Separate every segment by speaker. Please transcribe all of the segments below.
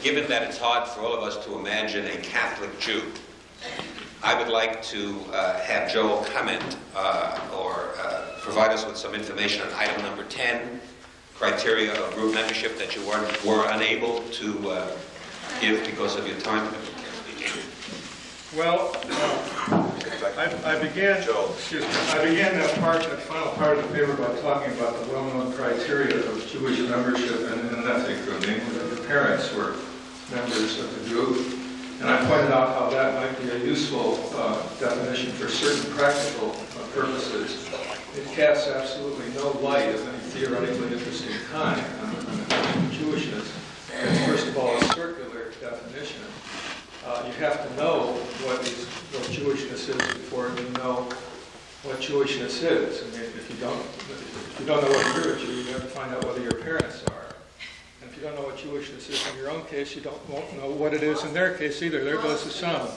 Speaker 1: given that it's hard for all of us to imagine a Catholic Jew, I would like to have Joel comment or provide us with some information on item number 10, criteria of group membership that you were unable to give because of your time.
Speaker 2: Well, I began that final part of the paper by talking about the well-known criteria of Jewish membership and ethnic grouping, that the parents were members of the group. And I pointed out how that might be a useful definition for certain practical purposes. It casts absolutely no light of any theoretically interesting kind on the question of Jewishness. It's first of all a circular definition. You have to know what Jewishness is before you know what Jewishness is. I mean, if you don't know what you're a Jew, you have to find out whether your parents are. And if you don't know what Jewishness is in your own case, you won't know what it is in their case either. There goes the sum.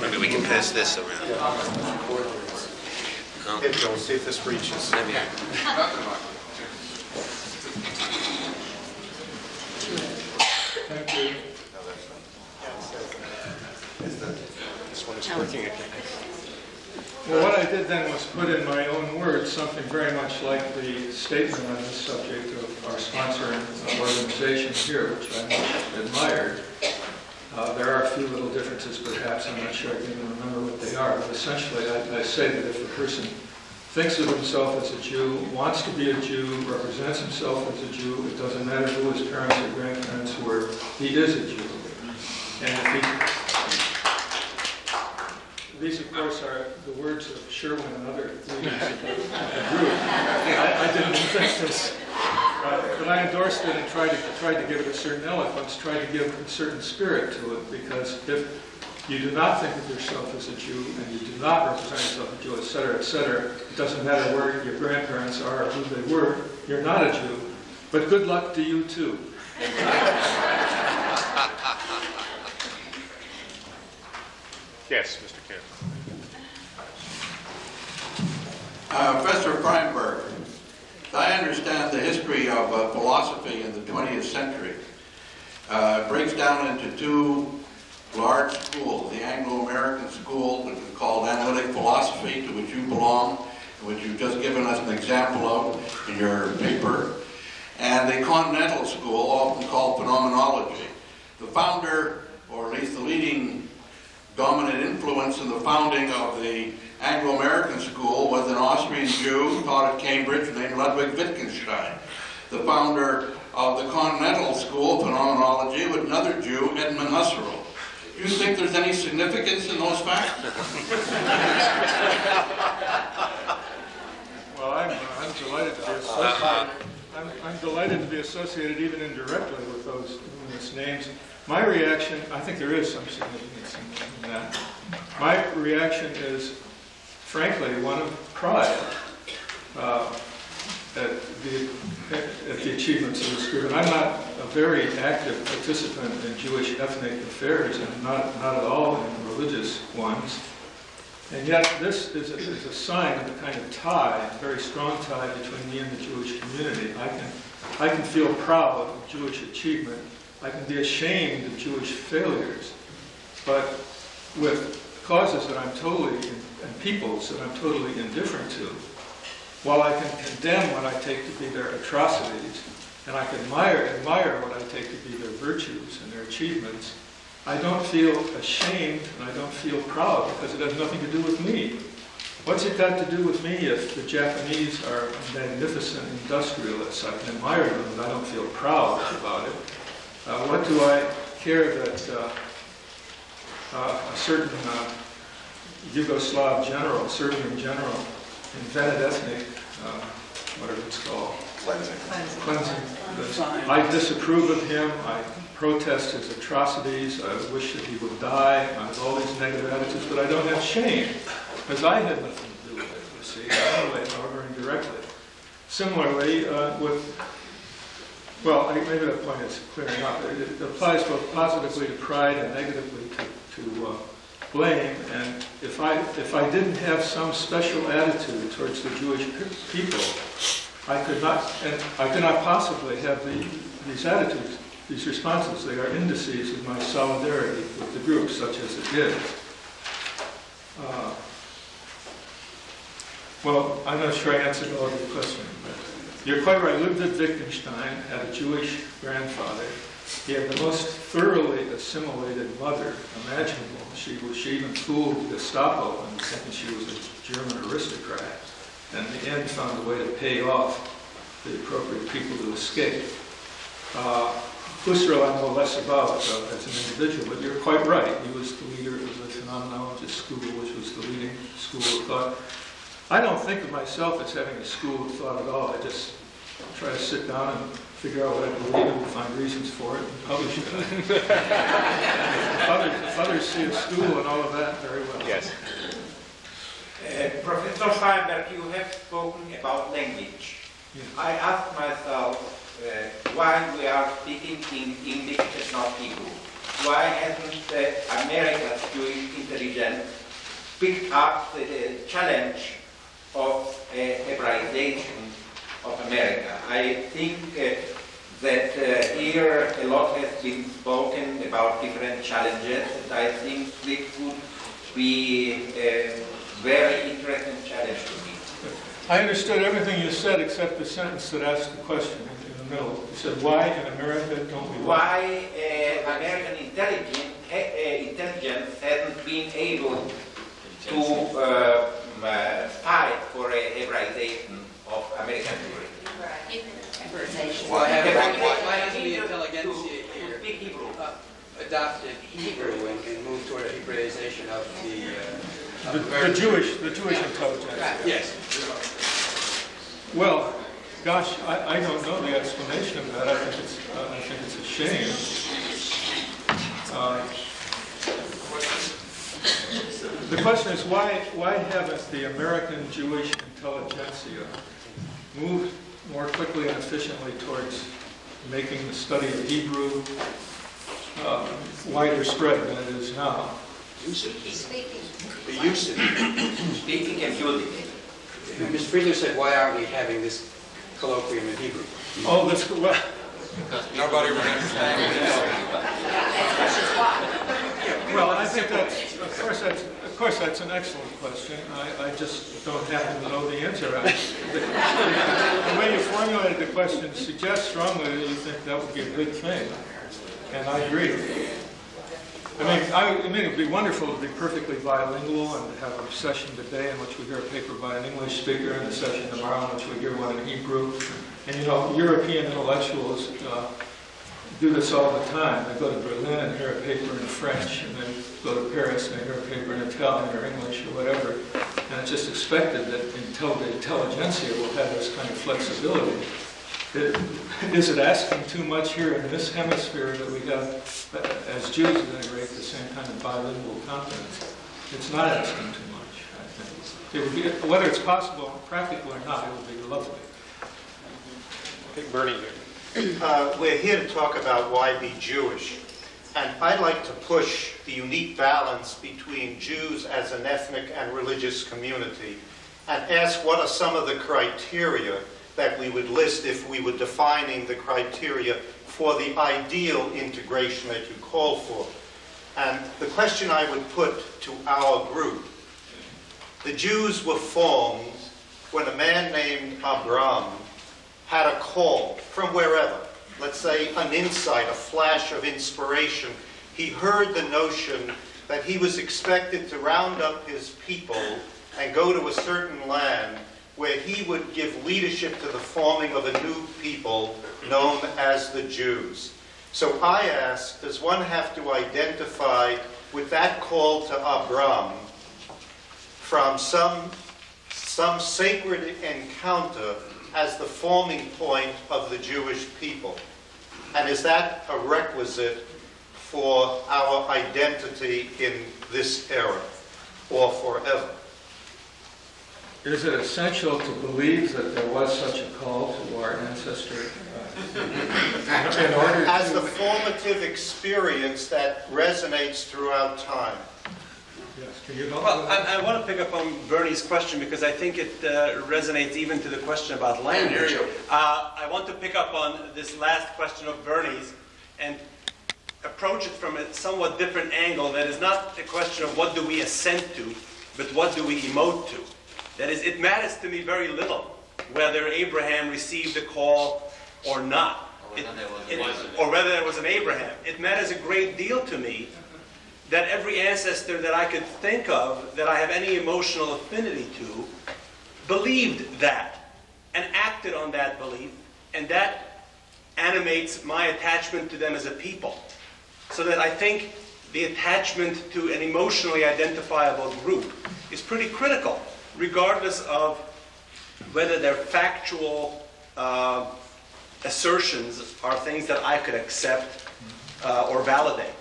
Speaker 1: Maybe we can pass this around. No.
Speaker 3: Hey, Joel, see if this reaches.
Speaker 1: Maybe.
Speaker 2: Thank you.
Speaker 3: This one is working again.
Speaker 2: Well, what I did then was put in my own words something very much like the statement on this subject of our sponsoring organization here, which I much admired. There are a few little differences, perhaps. I'm not sure I can even remember what they are. But essentially, I say that if a person thinks of himself as a Jew, wants to be a Jew, represents himself as a Jew, it doesn't matter who his parents or grandparents were, he is a Jew. And these, of course, are the words of Sherwin and other leaders of the group. I didn't invent this. But I endorsed it and tried to give it a certain eloquence, tried to give a certain spirit to it, because if you do not think of yourself as a Jew and you do not represent yourself as a Jew, etc., it doesn't matter where your grandparents are or who they were, you're not a Jew. But good luck to you too.
Speaker 3: Yes, Mr. Kent.
Speaker 4: Professor Feinberg, I understand the history of philosophy in the 20th century. It breaks down into two large schools, the Anglo-American school, which is called analytic philosophy, to which you belong, which you've just given us an example of in your paper, and the continental school, often called phenomenology. The founder, or at least the leading dominant influence in the founding of the Anglo-American school was an Austrian Jew taught at Cambridge named Ludwig Wittgenstein. The founder of the continental school, phenomenology, was another Jew, Edmund Husserl. Do you think there's any significance in those facts?
Speaker 2: Well, I'm delighted to be associated. I'm delighted to be associated even indirectly with those luminous names. My reaction, I think there is some significance in that. My reaction is, frankly, one of pride at the achievements of this group. And I'm not a very active participant in Jewish ethnic affairs, and not at all in religious ones. And yet this is a sign of the kind of tie, a very strong tie between me and the Jewish community. I can feel proud of Jewish achievement. I can be ashamed of Jewish failures. But with causes that I'm totally, and peoples that I'm totally indifferent to, while I can condemn what I take to be their atrocities, and I can admire what I take to be their virtues and their achievements, I don't feel ashamed and I don't feel proud, because it has nothing to do with me. What's it got to do with me if the Japanese are magnificent industrialists? I can admire them, but I don't feel proud about it. What do I care that a certain Yugoslav general, Serbian general, invented ethnic, whatever it's called, cleansing. I disapprove of him. I protest his atrocities. I wish that he would die. I have all these negative attitudes, but I don't have shame, because I had nothing to do with it, you see, however indirectly. Similarly, well, maybe that point is clear enough. It applies both positively to pride and negatively to blame, and if I didn't have some special attitude towards the Jewish people, I could not possibly have these attitudes, these responses. They are indices of my solidarity with the group, such as it is. Well, I'm not sure I answered all of your question, but you're quite right. Ludwig Wittgenstein had a Jewish grandfather. He had the most thoroughly assimilated mother imaginable. She even fooled the Gestapo into thinking she was a German aristocrat, and in the end found a way to pay off the appropriate people to escape. Husserl I know less about as an individual, but you're quite right. He was the leader of the phenomenologist school, which was the leading school of thought. I don't think of myself as having a school of thought at all. I just try to sit down and figure out what I believe and find reasons for it and publish it. If others see a school and all of that, very well.
Speaker 3: Yes.
Speaker 5: Professor Feinberg, you have spoken about language.
Speaker 2: Yes.
Speaker 5: I ask myself why we are speaking in English and not Hebrew. Why hasn't America's Jewish intelligence picked up the challenge of Hebraization of America? I think that here a lot has been spoken about different challenges, and I think this would be a very interesting challenge to me.
Speaker 2: I understood everything you said except the sentence that asked the question in the middle. You said, why in America don't we...
Speaker 5: Why American intelligence hasn't been able to fight for a Hebraization of American Jewry.
Speaker 6: Why hasn't the intelligentsia here adopted Hebrew and moved toward a Hebraization of
Speaker 2: The Jewish intelligence.
Speaker 6: Yes.
Speaker 2: Well, gosh, I don't know the explanation of that. I think it's a shame. The question is, why haven't the American Jewish intelligentsia moved more quickly and efficiently towards making the study of Hebrew wider spread than it is now?
Speaker 7: Speaking.
Speaker 6: The usage.
Speaker 5: Speaking and building.
Speaker 6: Ms. Friedler said, why aren't we having this colloquium in Hebrew?
Speaker 2: Oh, that's well.
Speaker 6: Nobody would understand.
Speaker 2: Well, I think that's, of course, that's an excellent question. I just don't happen to know the answer. The way you formulated the question suggests strongly that you think that would be a good thing, and I agree. I mean, it would be wonderful to be perfectly bilingual and to have a session today in which we hear a paper by an English speaker and a session tomorrow in which we hear one in Hebrew. And you know, European intellectuals do this all the time. They go to Berlin and hear a paper in French, and then go to Paris and hear a paper in Italian or English or whatever. And it's just expected that the intelligentsia will have this kind of flexibility. Is it asking too much here in this hemisphere that we have, as Jews, at any rate, the same kind of bilingual competence? It's not asking too much, I think. It would be, whether it's possible, practical or not, it would be lovely.
Speaker 3: Okay, Bernie here.
Speaker 8: We're here to talk about why be Jewish. And I'd like to push the unique balance between Jews as an ethnic and religious community and ask what are some of the criteria that we would list if we were defining the criteria for the ideal integration that you call for. And the question I would put to our group, the Jews were formed when a man named Abram had a call from wherever, let's say an insight, a flash of inspiration. He heard the notion that he was expected to round up his people and go to a certain land where he would give leadership to the forming of a new people known as the Jews. So I ask, does one have to identify with that call to Abram from some sacred encounter as the forming point of the Jewish people? And is that a requisite for our identity in this era or forever?
Speaker 2: Is it essential to believe that there was such a call to our ancestor in order
Speaker 8: as the formative experience that resonates throughout time?
Speaker 2: Yes, can you go?
Speaker 9: Well, I want to pick up on Bernie's question because I think it resonates even to the question about language. I want to pick up on this last question of Bernie's and approach it from a somewhat different angle. That is not a question of what do we assent to, but what do we emote to. That is, it matters to me very little whether Abraham received a call or not, or whether there was an Abraham. It matters a great deal to me that every ancestor that I could think of, that I have any emotional affinity to, believed that and acted on that belief, and that animates my attachment to them as a people. So that I think the attachment to an emotionally identifiable group is pretty critical, regardless of whether their factual assertions are things that I could accept or validate.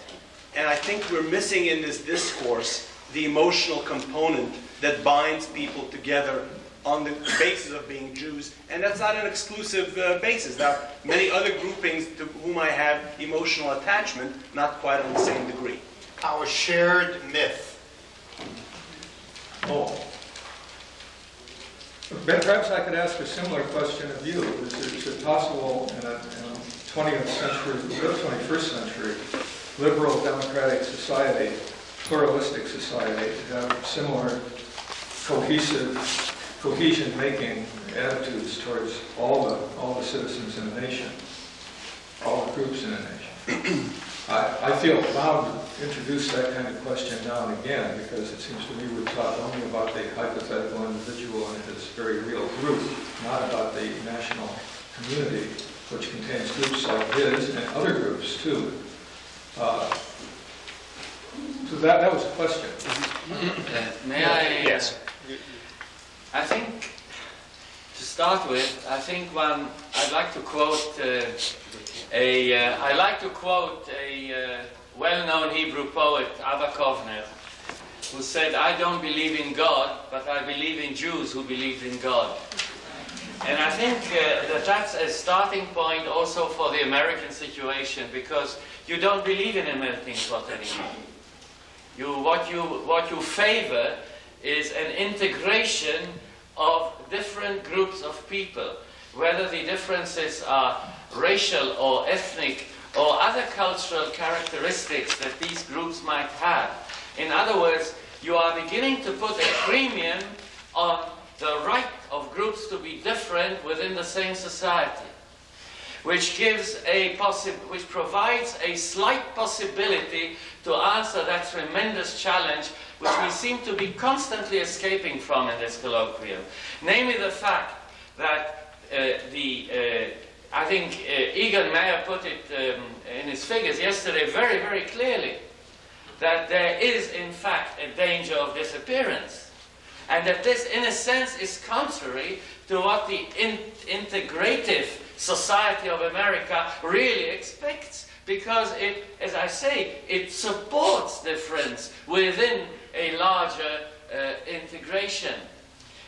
Speaker 9: And I think we're missing in this discourse the emotional component that binds people together on the basis of being Jews. And that's not an exclusive basis. There are many other groupings to whom I have emotional attachment, not quite on the same degree.
Speaker 8: Our shared myth.
Speaker 2: Oh. Perhaps I could ask a similar question of you. Is it possible in a 20th century, 21st century, liberal democratic society, pluralistic society, to have similar cohesion-making attitudes towards all the citizens in a nation, all the groups in a nation? I feel bound to introduce that kind of question now and again because it seems to me we've talked only about the hypothetical individual and his very real group, not about the national community, which contains groups like his and other groups too. So that was a question.
Speaker 10: May I?
Speaker 9: Yes.
Speaker 10: I think, to start with, I think I'd like to quote a well-known Hebrew poet, Abba Kovner, who said, "I don't believe in God, but I believe in Jews who believe in God." And I think that that's a starting point also for the American situation, because you don't believe in a melting pot anymore. What you favor is an integration of different groups of people, whether the differences are racial or ethnic or other cultural characteristics that these groups might have. In other words, you are beginning to put a premium on the right of groups to be different within the same society, which provides a slight possibility to answer that tremendous challenge which we seem to be constantly escaping from in this colloquium. Namely the fact that I think Egan Mayer put it in his figures yesterday very, very clearly, that there is in fact a danger of disappearance. And that this, in a sense, is contrary to what the integrative society of America really expects. Because it, as I say, it supports difference within a larger integration.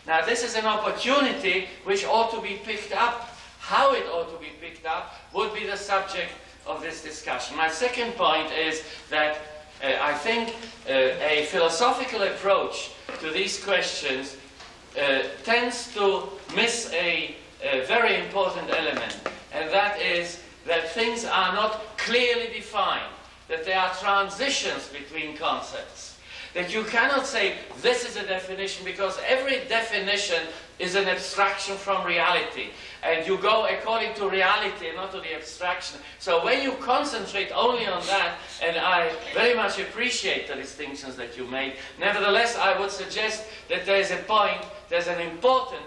Speaker 10: Now, this is an opportunity which ought to be picked up. How it ought to be picked up would be the subject of this discussion. My second point is that I think a philosophical approach to these questions tends to miss a very important element, and that is that things are not clearly defined, that there are transitions between concepts, that you cannot say this is a definition, because every definition is an abstraction from reality, and you go according to reality and not to the abstraction. So when you concentrate only on that, and I very much appreciate the distinctions that you made, nevertheless I would suggest that there's an important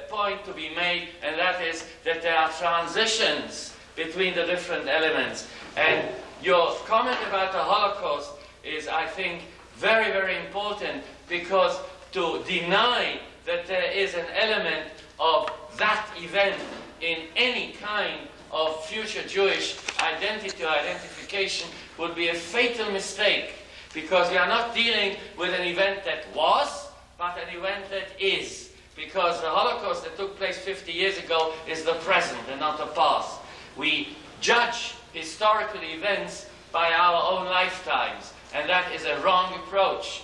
Speaker 10: point to be made, and that is that there are transitions between the different elements. And your comment about the Holocaust is, I think, very, very important, because to deny that there is an element of that event in any kind of future Jewish identity or identification would be a fatal mistake, because we are not dealing with an event that was, but an event that is. Because the Holocaust that took place 50 years ago is the present and not the past. We judge historical events by our own lifetimes, and that is a wrong approach.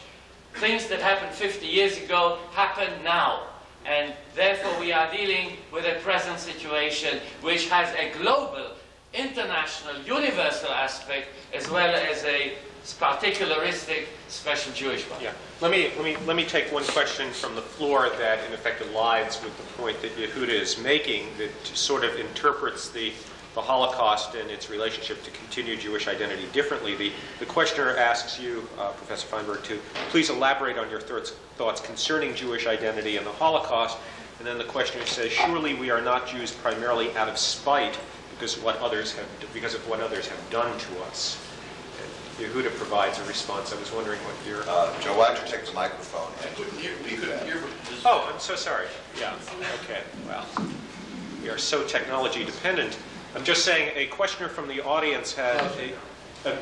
Speaker 10: things that happened 50 years ago happen now. And therefore we are dealing with a present situation which has a global, international, universal aspect as well as a particularistic, special Jewish one.
Speaker 3: Yeah. Let me take one question from the floor that in effect aligns with the point that Yehuda is making, that sort of interprets the Holocaust and its relationship to continued Jewish identity differently. The questioner asks you, Professor Feinberg, to please elaborate on your thoughts concerning Jewish identity and the Holocaust. And then the questioner says, surely we are not Jews primarily out of spite because of what others have done to us. And Yehuda provides a response. I was wondering what your...
Speaker 11: Joe, why don't you take the microphone?
Speaker 4: We couldn't hear.
Speaker 3: Oh, I'm so sorry. Yeah, okay, well, we are so technology dependent. I'm just saying a questioner from the audience had a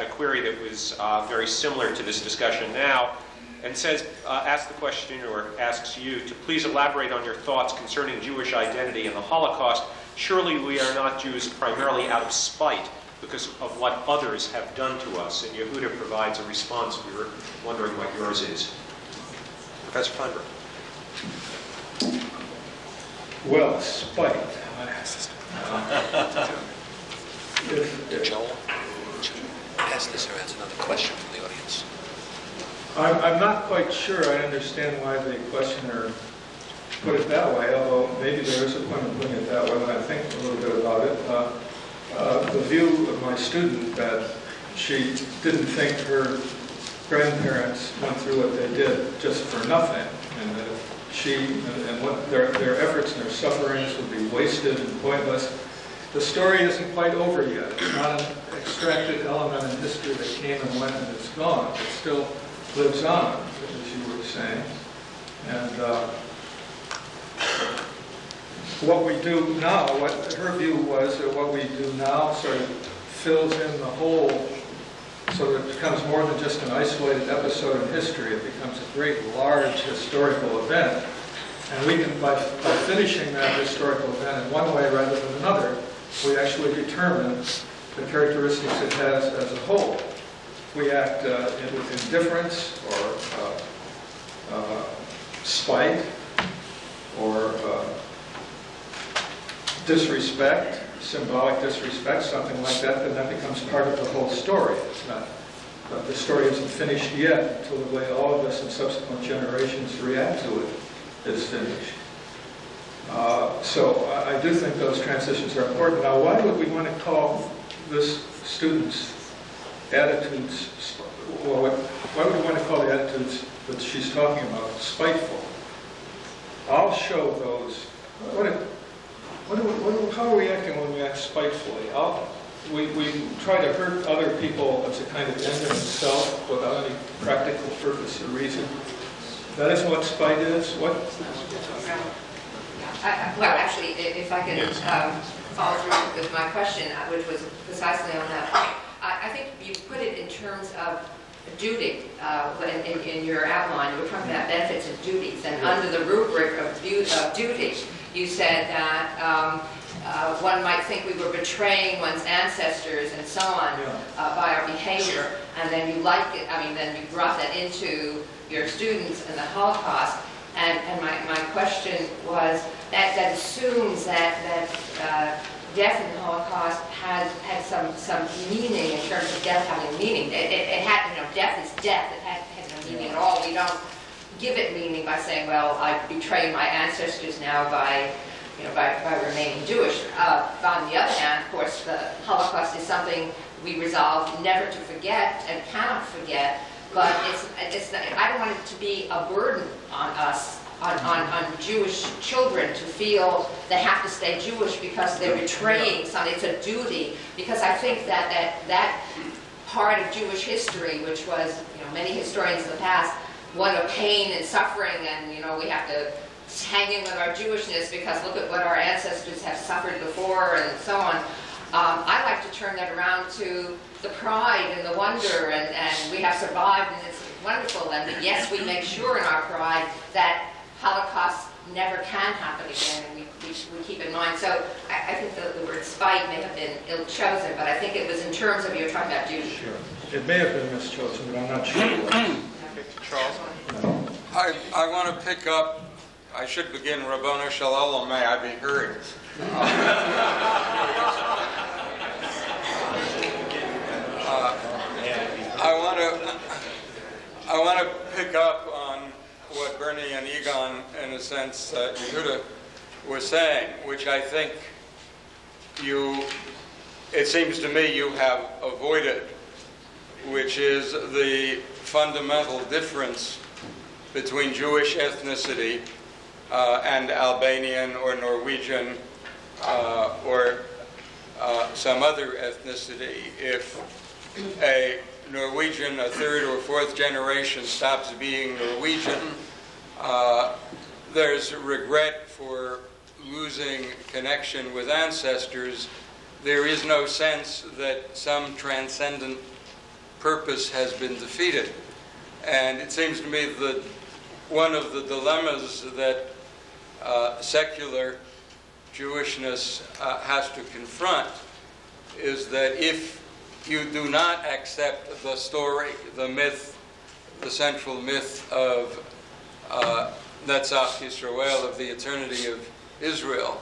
Speaker 3: query that was very similar to this discussion now, and says, asks the questioner, or asks you to please elaborate on your thoughts concerning Jewish identity and the Holocaust. Surely we are not Jews primarily out of spite because of what others have done to us. And Yehuda provides a response. We were wondering what yours is. Professor Feinberg.
Speaker 2: Well, spite.
Speaker 1: Joel, ask this or answer another question from the audience.
Speaker 2: I'm not quite sure I understand why the questioner put it that way, although maybe there is a point of putting it that way when I think a little bit about it. The view of my student that she didn't think her grandparents went through what they did just for nothing, and that she and what their efforts and their sufferings would be wasted and pointless. The story isn't quite over yet. It's not an extracted element in history that came and went and it's gone. It still lives on, as you were saying. And what we do now, what her view was that what we do now sort of fills in the whole, so that it becomes more than just an isolated episode in history. It becomes a great, large historical event. And we can, by finishing that historical event in one way rather than another, we actually determine the characteristics it has as a whole. We act with indifference or spite or disrespect, symbolic disrespect, something like that, then that becomes part of the whole story. It's not, the story isn't finished yet until the way all of us in subsequent generations react to it is finished. So I do think those transitions are important. Now, why would we want to call this student's attitudes, well, why would we want to call the attitudes that she's talking about spiteful? I'll show those. How are we acting when we act spitefully? We try to hurt other people as a kind of end in itself without any practical purpose or reason. That is what spite is? What?
Speaker 7: Well, actually, if I can follow through with my question, which was precisely on that point, I think you put it in terms of duty. In your outline, you were talking about benefits and duties, and under the rubric of duty, you said that one might think we were betraying one's ancestors and so on by our behavior, and then you then you brought that into your students and the Holocaust. And my question was that assumes that death in the Holocaust had some meaning in terms of death having meaning. It had, death is death. It has no meaning at all. We don't give it meaning by saying, well, I betray my ancestors now by remaining Jewish. On the other hand, of course, the Holocaust is something we resolve never to forget and cannot forget. But it's not, I don't want it to be a burden on us, on Jewish children to feel they have to stay Jewish because they're betraying something. It's a duty, because I think that part of Jewish history, which was, many historians in the past, one of pain and suffering, and we have to hang in with our Jewishness because look at what our ancestors have suffered before and so on. I like to turn that around to the pride and the wonder, and we have survived, and it's wonderful. And yes, we make sure in our pride that Holocaust never can happen again, and we keep in mind. So I think the word spite may have been ill-chosen, but I think it was in terms of, you're talking about duty.
Speaker 2: Sure. It may have been mischosen, but I'm not sure it was.
Speaker 3: Charles?
Speaker 12: I want to pick up, I should begin, Rabboni Shalom, may I be heard. I want to pick up on what Bernie and Egon, in a sense, Yehuda were saying, which I think it seems to me you have avoided, which is the fundamental difference between Jewish ethnicity and Albanian or Norwegian or some other ethnicity. If a Norwegian, a third or fourth generation, stops being Norwegian, there's regret for losing connection with ancestors. There is no sense that some transcendent purpose has been defeated. And it seems to me that one of the dilemmas that secular Jewishness has to confront is that if you do not accept the story, the myth, the central myth of Netzach Yisrael, of the eternity of Israel,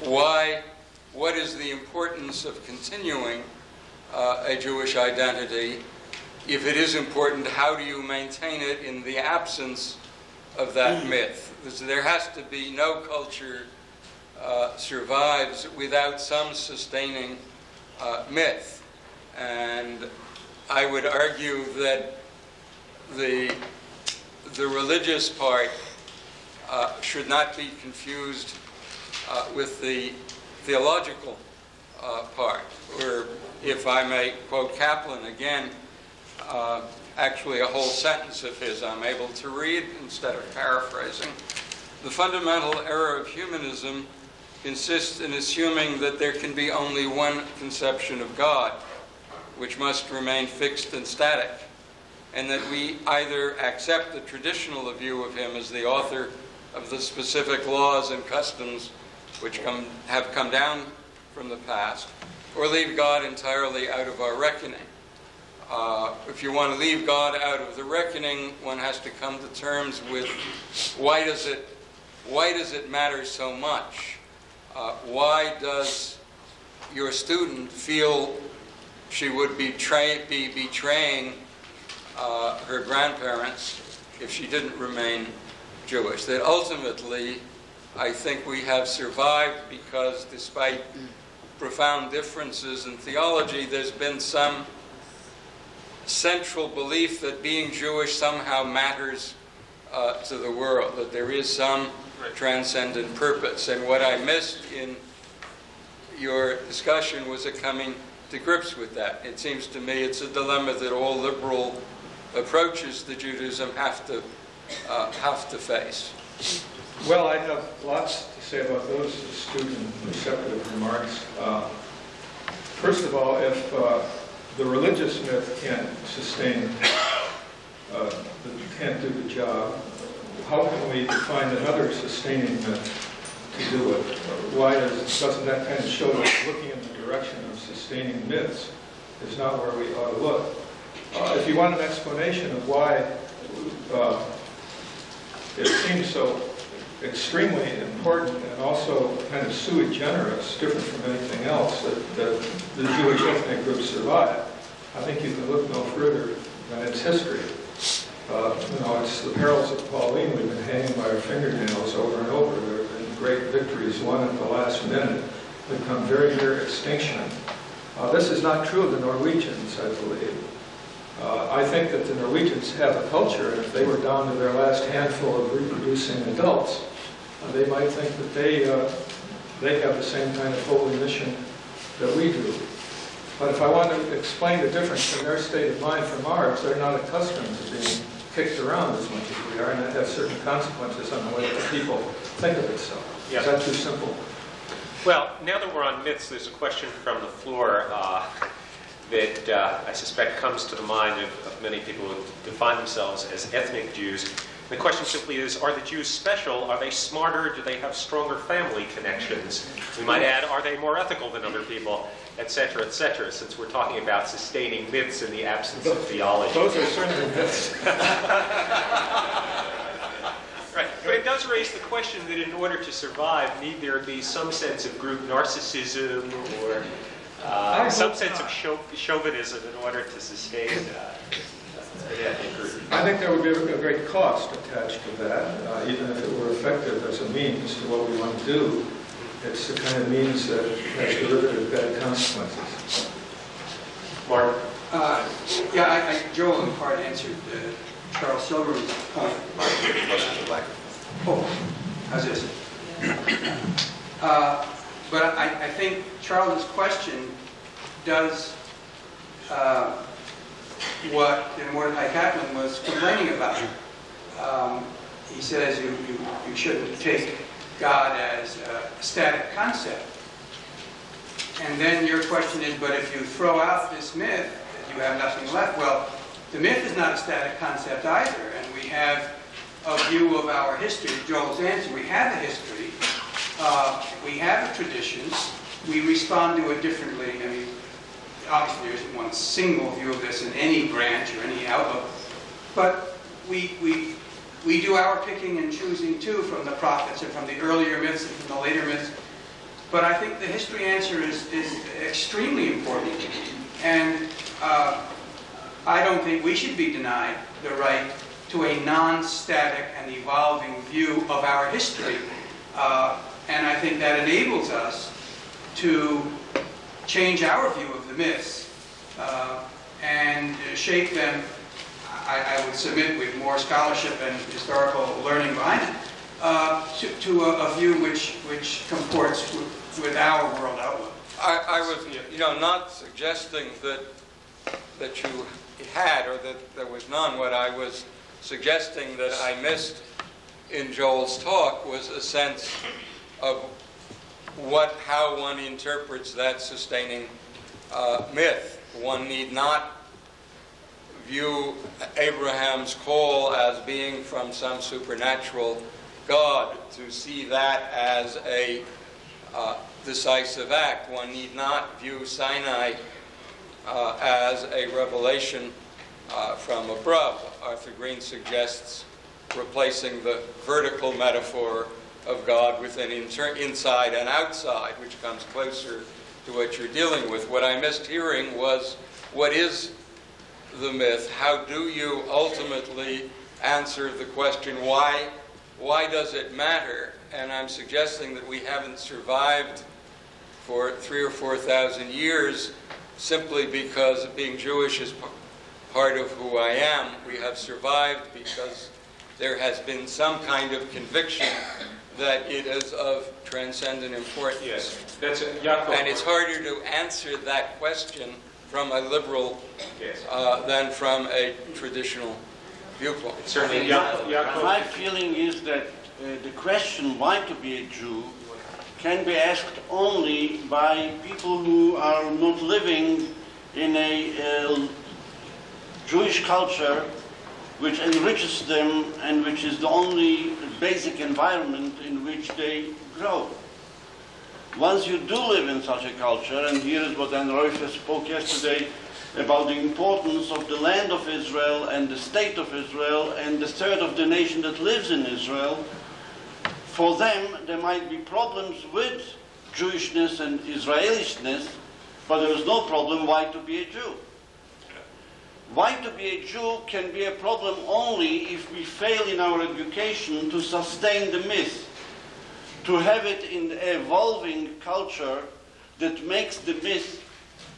Speaker 12: what is the importance of continuing a Jewish identity? If it is important, how do you maintain it in the absence of that myth? There has to be, no culture survives without some sustaining myth. And I would argue that the religious part should not be confused with the theological part. Or, if I may quote Kaplan again, actually a whole sentence of his I'm able to read instead of paraphrasing. The fundamental error of humanism consists in assuming that there can be only one conception of God, which must remain fixed and static, and that we either accept the traditional view of him as the author of the specific laws and customs which have come down from the past, or leave God entirely out of our reckoning. If you want to leave God out of the reckoning, one has to come to terms with why does it matter so much? Why does your student feel she would be betraying her grandparents if she didn't remain Jewish? That ultimately, I think we have survived because despite profound differences in theology, there's been some central belief that being Jewish somehow matters to the world, that there is some transcendent purpose. And what I missed in your discussion was a coming to grips with that. It seems to me it's a dilemma that all liberal approaches to Judaism have to face.
Speaker 2: Well, I have lots to say about those astute and receptive remarks. First of all, if the religious myth can't sustain, can't do the job, how can we find another sustaining myth to do it? Why doesn't that kind of show that looking in the direction of sustaining myths is not where we ought to look? If you want an explanation of why it seems so extremely important and also kind of sui generis, different from anything else, that the Jewish ethnic groups survive, I think you can look no further than its history. It's the perils of Pauline. We've been hanging by our fingernails over and over. There have been great victories won at the last minute. They've come very near extinction. This is not true of the Norwegians, I believe. I think that the Norwegians have a culture, and if they were down to their last handful of reproducing adults, they might think that they have the same kind of holy mission that we do. But if I want to explain the difference in their state of mind from ours, they're not accustomed to being kicked around as much as we are, and that has certain consequences on the way that people think of it so.
Speaker 3: Yeah.
Speaker 2: Is that too simple?
Speaker 3: Well, now that we're on myths, there's a question from the floor that I suspect comes to the mind of many people who define themselves as ethnic Jews. The question simply is, are the Jews special? Are they smarter? Do they have stronger family connections? We might add, are they more ethical than other people, et cetera, since we're talking about sustaining myths in the absence of theology.
Speaker 2: Those are certainly myths.
Speaker 3: Right. But it does raise the question that in order to survive, need there be some sense of group narcissism or some sense of chauvinism in order to sustain an ethnic group?
Speaker 2: I think there would be a great cost attached to that, even if it were effective as a means to what we want to do. It's the kind of means that has derivative bad consequences.
Speaker 3: Mark?
Speaker 6: Joel in part answered Charles Silverman's point. Oh, how's this? But I think Charles's question does what Mordecai Kaplan was complaining about. He says you shouldn't take God as a static concept. And then your question is, but if you throw out this myth, you have nothing left. Well, the myth is not a static concept either, and we have a view of our history. Joel's answer, we have a history, we have a tradition, we respond to it differently. I mean, obviously there isn't one single view of this in any branch or any outlook, but we do our picking and choosing too from the prophets and from the earlier myths and from the later myths. But I think the history answer is extremely important, and I don't think we should be denied the right to a non-static and evolving view of our history. And I think that enables us to change our view of the myths and shape them, I would submit, with more scholarship and historical learning behind it, to a view which comports with our world outlook.
Speaker 12: I was, not suggesting that you had or that there was none. What I was suggesting that I missed in Joel's talk was a sense of how one interprets that sustaining myth. One need not view Abraham's call as being from some supernatural God, to see that as a decisive act. One need not view Sinai as a revelation from above. Arthur Green suggests replacing the vertical metaphor of God with an inside and outside, which comes closer to what you're dealing with. What I missed hearing was, what is the myth? How do you ultimately answer the question, why does it matter? And I'm suggesting that we haven't survived for 3,000 or 4,000 years simply because being Jewish is part of who I am. We have survived because there has been some kind of conviction that it is of transcendent importance.
Speaker 3: Yes, that's it. Yaakov.
Speaker 12: And it's harder to answer that question from a liberal than from a traditional viewpoint.
Speaker 3: Certainly,
Speaker 13: My feeling is that the question why to be a Jew can be asked only by people who are not living in a Jewish culture which enriches them and which is the only basic environment in which they grow. Once you do live in such a culture, and here is what Anne Reufer spoke yesterday about the importance of the land of Israel and the state of Israel and the third of the nation that lives in Israel, for them there might be problems with Jewishness and Israelishness, but there is no problem why to be a Jew. Why to be a Jew can be a problem only if we fail in our education to sustain the myth, to have it in the evolving culture that makes the myth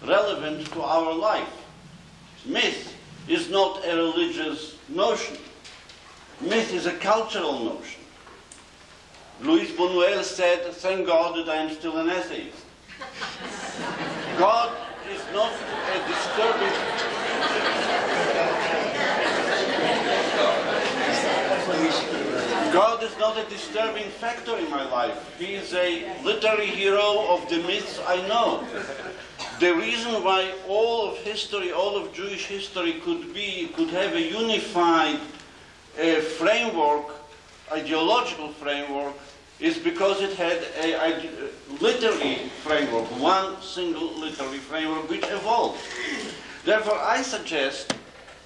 Speaker 13: relevant to our life. Myth is not a religious notion. Myth is a cultural notion. Luis Buñuel said, "Thank God that I am still an atheist." God is not a disturbing... God is not a disturbing factor in my life. He is a literary hero of the myths I know. The reason why all of history, all of Jewish history could have a unified framework, ideological framework, is because it had a literary framework, one single literary framework which evolved. Therefore, I suggest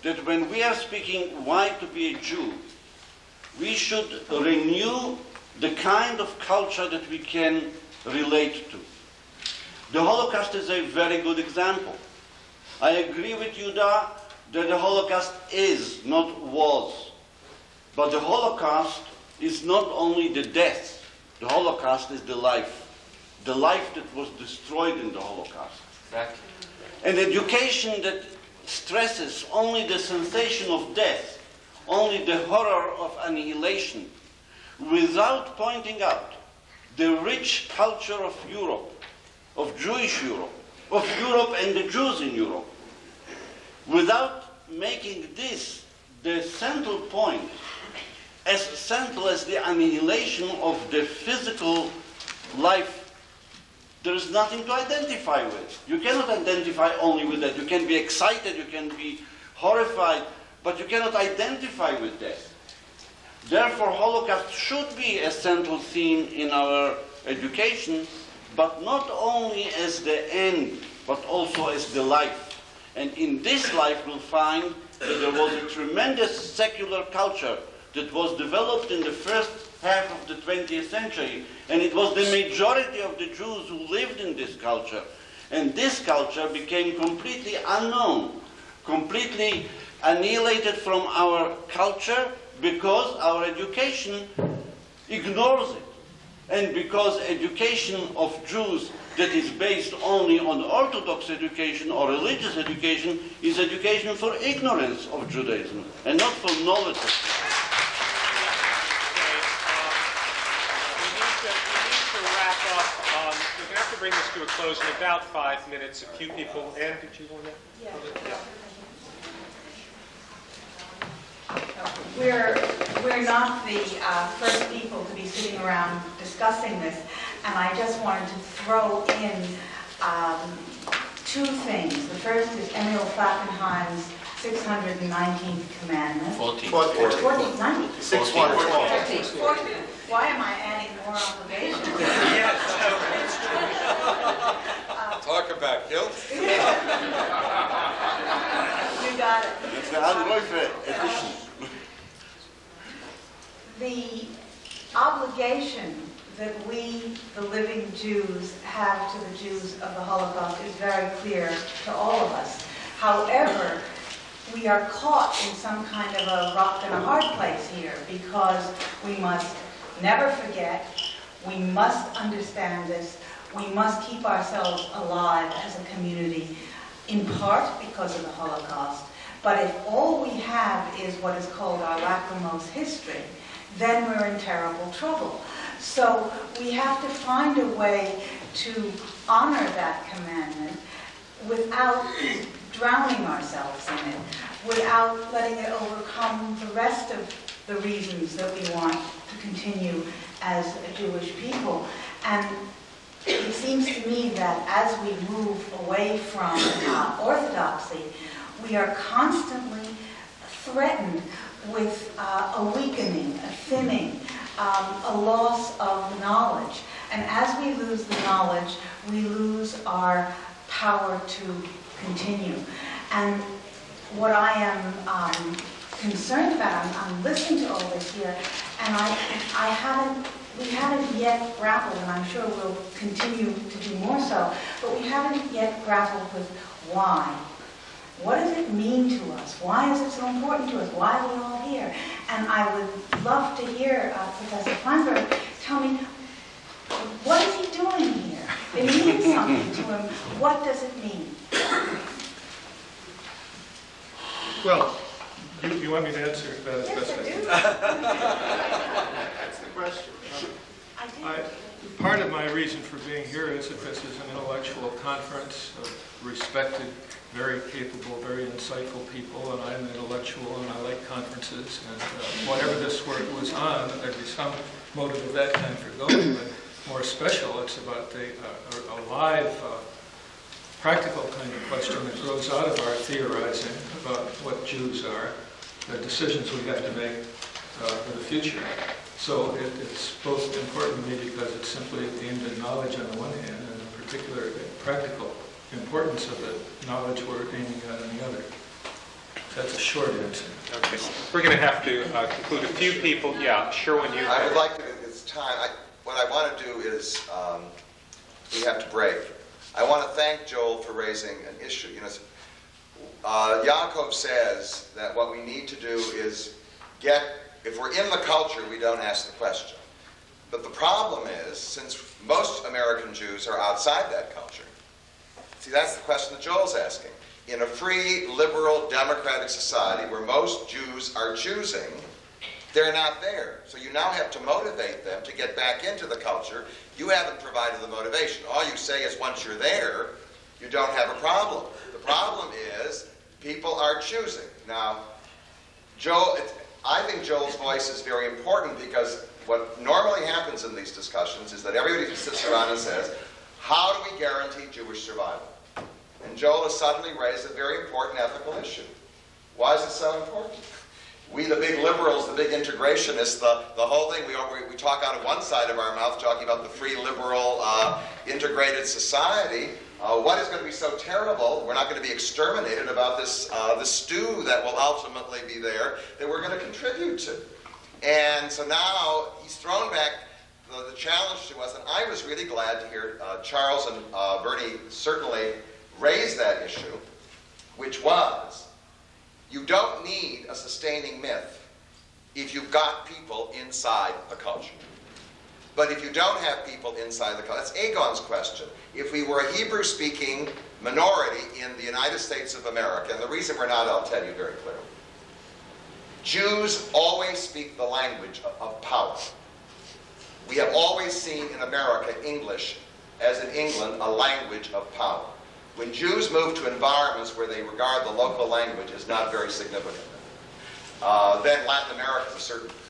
Speaker 13: that when we are speaking why to be a Jew, we should renew the kind of culture that we can relate to. The Holocaust is a very good example. I agree with Yuda that the Holocaust is, not was. But the Holocaust is not only the death. The Holocaust is the life that was destroyed in the Holocaust.
Speaker 10: Exactly.
Speaker 13: And education that stresses only the sensation of death, only the horror of annihilation, without pointing out the rich culture of Europe, of Jewish Europe, of Europe and the Jews in Europe, without making this the central point, as central as the annihilation of the physical life, there is nothing to identify with. You cannot identify only with that. You can be excited, you can be horrified, but you cannot identify with death. Therefore, Holocaust should be a central theme in our education, but not only as the end, but also as the life. And in this life, we'll find that there was a tremendous secular culture that was developed in the first half of the 20th century, and it was the majority of the Jews who lived in this culture. And this culture became completely unknown, completely annihilated from our culture because our education ignores it. And because education of Jews that is based only on Orthodox education or religious education is education for ignorance of Judaism and not for knowledge of Judaism.
Speaker 3: We're going to have to bring this to a close in about 5 minutes. A few people. Anne, did you want to?
Speaker 14: Yeah.
Speaker 3: Yeah.
Speaker 14: We're not the first people to be sitting around discussing this, and I just wanted to throw in two things. The first is Emil Fackenheim's 619th commandment.
Speaker 10: 14.
Speaker 14: 40. Why am I adding more obligations?
Speaker 12: Yes, talk about guilt.
Speaker 14: You got it.
Speaker 13: It's the Anroife edition.
Speaker 14: The obligation that we, the living Jews, have to the Jews of the Holocaust is very clear to all of us. However, we are caught in some kind of a rock and a hard place here because we must never forget, we must understand this, we must keep ourselves alive as a community, in part because of the Holocaust. But if all we have is what is called our lachrymose history, then we're in terrible trouble. So we have to find a way to honor that commandment without drowning ourselves in it, without letting it overcome the rest of the reasons that we want to continue as a Jewish people. And it seems to me that as we move away from orthodoxy, we are constantly threatened with a weakening, a thinning, a loss of knowledge. And as we lose the knowledge, we lose our power to continue. And what I am concerned about, I'm listening to all this here, and we haven't yet grappled, and I'm sure we'll continue to do more so, but we haven't yet grappled with why. What does it mean to us? Why is it so important to us? Why are we all here? And I would love to hear Professor Feinberg tell me, what is he doing here? It means something to him. What does it mean?
Speaker 2: Well, you want me to answer that?
Speaker 14: Yes, I do.
Speaker 2: That's the question.
Speaker 14: I do.
Speaker 2: Part of my reason for being here is that this is an intellectual conference of respected, very capable, very insightful people, and I'm an intellectual and I like conferences, and whatever this work was on, there'd be some motive of that kind for going, but more special, it's about a live, practical kind of question that grows out of our theorizing about what Jews are. the decisions we have to make for the future. So it's both important to me because it's simply aimed at knowledge on the one hand and in particular practical importance of the knowledge we're aiming at on the other. That's a short answer.
Speaker 3: Okay. We're going to have to conclude. A few people, yeah, Sherwin, you.
Speaker 11: I would like to, it's time, what I want to do is, we have to break. I want to thank Joel for raising an issue. You know, Yaakov says that what we need to do is if we're in the culture, we don't ask the question. But the problem is, since most American Jews are outside that culture, see, that's the question that Joel's asking. In a free, liberal, democratic society where most Jews are choosing, they're not there. So you now have to motivate them to get back into the culture. You haven't provided the motivation. All you say is once you're there, you don't have a problem. The problem is people are choosing. Now, I think Joel's voice is very important because what normally happens in these discussions is that everybody sits around and says, how do we guarantee Jewish survival? And Joel has suddenly raised a very important ethical issue. Why is it so important? We, the big liberals, the big integrationists, the whole thing, we talk out of one side of our mouth talking about the free, liberal, integrated society. What is going to be so terrible? We're not going to be exterminated about this the stew that will ultimately be there that we're going to contribute to. And so now he's thrown back the challenge to us, and I was really glad to hear Charles and Bernie certainly raise that issue, which was, you don't need a sustaining myth if you've got people inside the culture. But if you don't have people inside the culture, that's Agon's question. If we were a Hebrew-speaking minority in the United States of America, and the reason we're not, I'll tell you very clearly. Jews always speak the language of power. We have always seen in America English, as in England, a language of power. When Jews move to environments where they regard the local language as not very significant, then Latin America is a certain